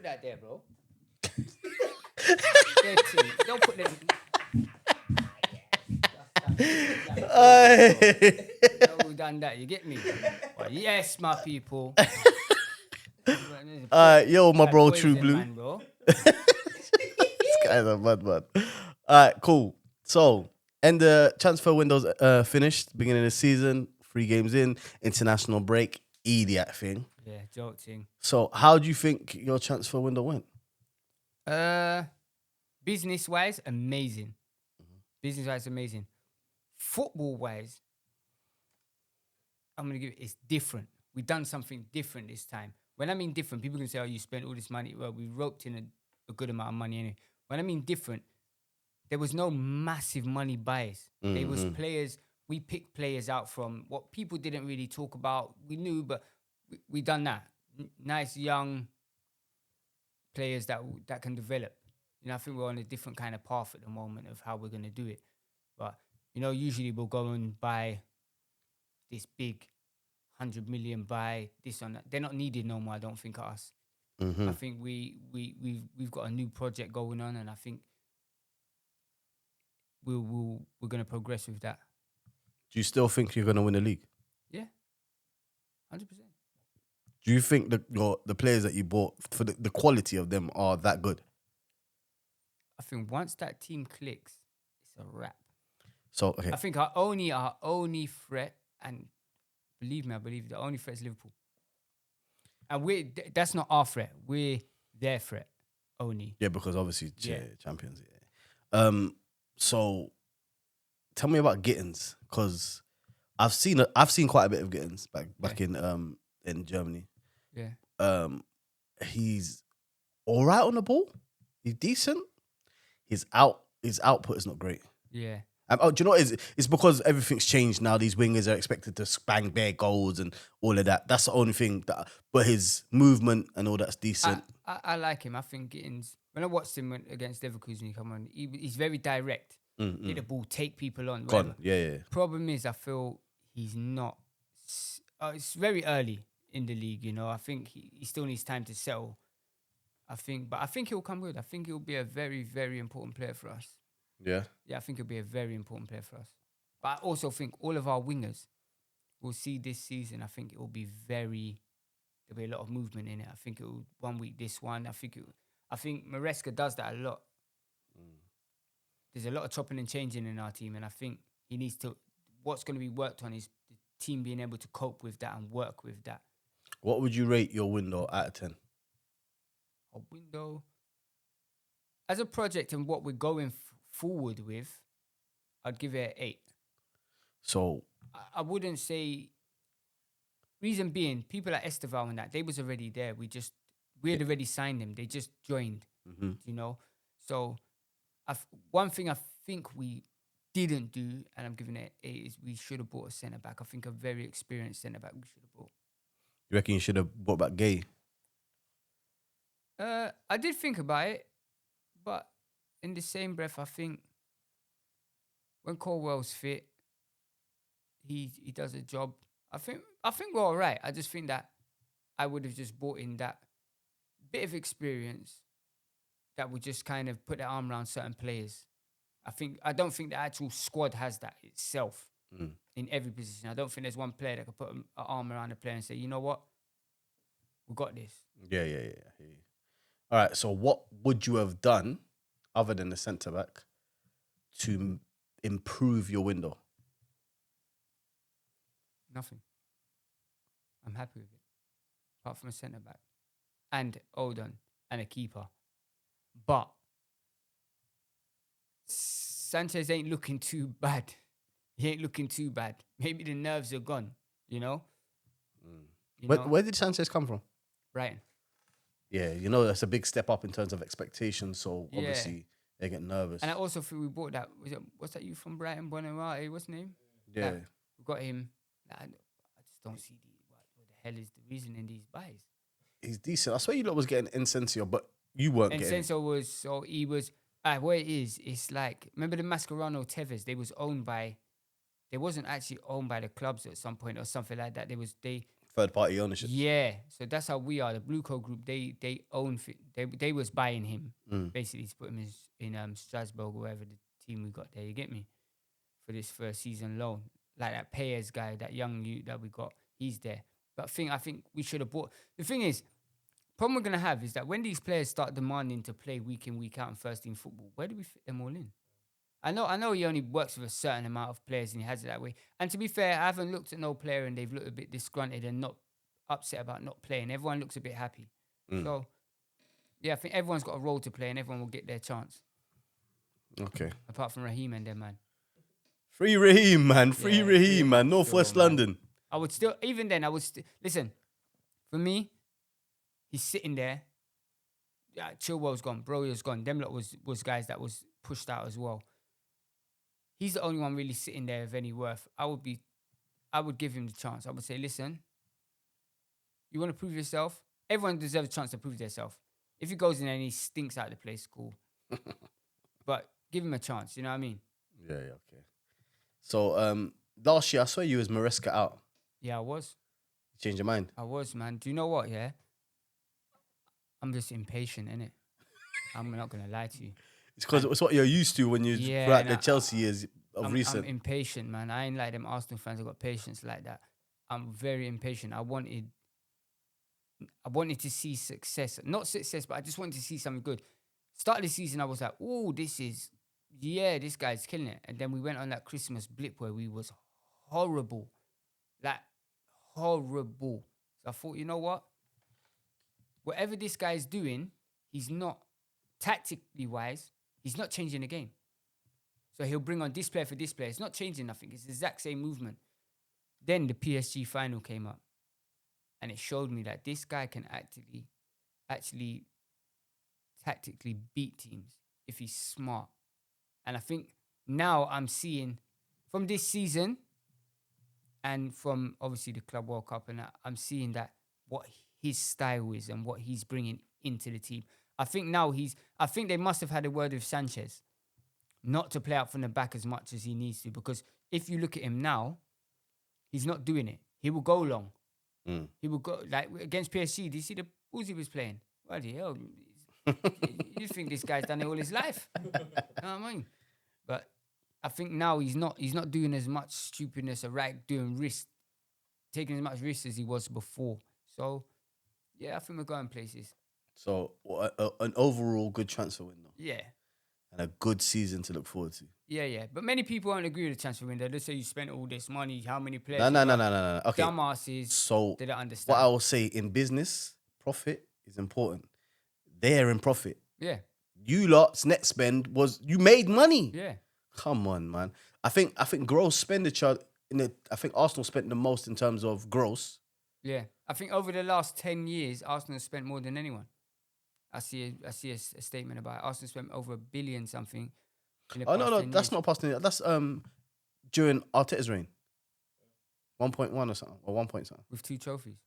that there, bro. Don't put them. No, we've done that. You get me? Well, yes, my people. Yo, my bro, Poison, True Blue. man, bro. This guy's a mad man. All right, cool. So, and the transfer window's finished. Beginning of the season, 3 games in, international break, idiot thing. Yeah, joke thing. So, how do you think your transfer window went? Business-wise, amazing. Business-wise, amazing. Football-wise, I'm going to give it, it's different. We've done something different this time. When I mean different, people can say, oh, you spent all this money. Well, we roped in a good amount of money anyway. When I mean different, there was no massive money bias. There was players, we picked players out from what people didn't really talk about. We knew, but we done that. Nice young players that can develop. You know, I think we're on a different kind of path at the moment of how we're going to do it. But, you know, usually we'll go and buy this big 100 million buy, this on that. They're not needed no more, I don't think, us. I think we've got a new project going on, and I think we're going to progress with that. Do you still think you're going to win the league? Yeah, 100%. Do you think the players that you bought, for the quality of them, are that good? I think once that team clicks, it's a wrap. So, okay. I think our only threat, and believe me, I believe the only threat is Liverpool. And that's not our threat. We're their threat only. Yeah, because obviously champions. Yeah. So tell me about Gittins, because I've seen quite a bit of Gittins back in Germany. Yeah. He's all right on the ball. He's decent. His output is not great. Yeah. Do you know what it is? It's because everything's changed now. These wingers are expected to bang bare goals and all of that. That's the only thing but his movement and all that's decent. I like him. I think Gittins, when I watched him against Leverkusen, he's very direct. Get the ball, take people on. Gone. Yeah. Problem is, I feel he's not. It's very early in the league, you know. I think he still needs time to settle. I think he'll come good. I think he'll be a very, very important player for us. Yeah. Yeah, I think he'll be a very important player for us. But I also think all of our wingers will see this season. I think there'll be a lot of movement in it. I think it will 1 week this one. I think Maresca does that a lot. There's a lot of chopping and changing in our team, and I think he needs to. What's going to be worked on is the team being able to cope with that and work with that. What would you rate your window out of 10? A window as a project and what we're going forward with, I'd give it an 8. So I wouldn't say. Reason being, people like Esteval and that, they was already there. We had already signed them. They just joined, you know. So one thing I think we didn't do, and I'm giving it an 8, is we should have bought a centre back. I think a very experienced centre back we should have bought. You reckon you should have brought back Gay? I did think about it, but in the same breath, I think when Colwell's fit, he does a job. I think we're all right. I just think that I would have just brought in that bit of experience that would just kind of put their arm around certain players. I don't think the actual squad has that itself in every position. I don't think there's one player that could put an arm around a player and say, you know what, we got this. Yeah. All right, so what would you have done other than the centre back to improve your window? Nothing. I'm happy with it. Apart from a centre back and Odon and a keeper. But Sanchez ain't looking too bad. He ain't looking too bad. Maybe the nerves are gone, you know? Where did Sanchez come from? Brighton. Yeah, you know, that's a big step up in terms of expectations. So obviously they get nervous. And I also think we bought that. What's that you from Brighton? Bonamate, what's his name? Yeah. We got him. I just don't see what the hell is the reason in these buys. He's decent. I swear you lot was getting Incensio, but you weren't getting. Incensio was, so he was, what it is, it's like, remember the Mascherano Tevez? They wasn't actually owned by the clubs at some point or something like that. third party ownership. Yeah, so that's how we are. The Blue Coat Group, they own. They was buying him basically to put him in Strasbourg or wherever the team we got there. You get me? For this first season loan, like that Payers guy, that young youth that we got, he's there. But I think we should have bought. The thing is, problem we're gonna have is that when these players start demanding to play week in week out in first team football, where do we fit them all in? I know he only works with a certain amount of players and he has it that way. And to be fair, I haven't looked at no player and they've looked a bit disgruntled and not upset about not playing. Everyone looks a bit happy. So, yeah, I think everyone's got a role to play and everyone will get their chance. Okay. Apart from Raheem and them, man. Free Raheem, man. Free Yeah, Raheem, man. sure, Northwest man. London. I would still, even then, listen, for me, he's sitting there. Yeah, Chilwell's gone. Broyer's gone. Them lot was guys that was pushed out as well. He's the only one really sitting there of any worth. I would give him the chance. I would say, listen, you want to prove yourself? Everyone deserves a chance to prove themselves. If he goes in there and he stinks out of the place, cool. But give him a chance, you know what I mean? Yeah, okay. So last year I saw you as Maresca out. Yeah, I was. You changed your mind. I was, man. Do you know what, yeah? I'm just impatient, innit? I'm not going to lie to you. It's because it's what you're used to when you throughout the Chelsea years of recent. I'm impatient, man. I ain't like them Arsenal fans that got patience like that. I'm very impatient. I wanted to see success. Not success, but I just wanted to see something good. Start of the season, I was like, oh, this guy's killing it. And then we went on that Christmas blip where we was horrible. Like, horrible. So I thought, you know what? Whatever this guy's doing, he's not, tactically wise, he's not changing the game. So he'll bring on this player for this player. It's not changing nothing. It's the exact same movement. Then the PSG final came up. And it showed me that this guy can actually tactically beat teams if he's smart. And I think now I'm seeing from this season and from obviously the Club World Cup, and I'm seeing that what his style is and what he's bringing into the team. I think they must have had a word with Sanchez not to play out from the back as much as he needs to, because if you look at him now, he's not doing it. He will go long. He will go, like against PSG. Do you see the balls he was playing? Bloody hell. You think this guy's done it all his life. You know what I mean? But I think now he's not doing as much stupidness, taking as much risk as he was before. So, yeah, I think we're going places. So an overall good transfer window. Yeah. And a good season to look forward to. Yeah. But many people won't agree with the transfer window. They say you spent all this money, how many players? No. Okay. Dumbasses. So they don't understand. What I will say, in business, profit is important. They're in profit. Yeah. You lot's net spend was you made money. Yeah. Come on, man. I think gross expenditure I think Arsenal spent the most in terms of gross. Yeah. I think over the last 10 years, Arsenal spent more than anyone. I see a statement about it. Arsenal spent over $1 billion something. No, that's not past 10 years. That's during Arteta's reign. 1.1 or something, or 1 point something. With 2 trophies.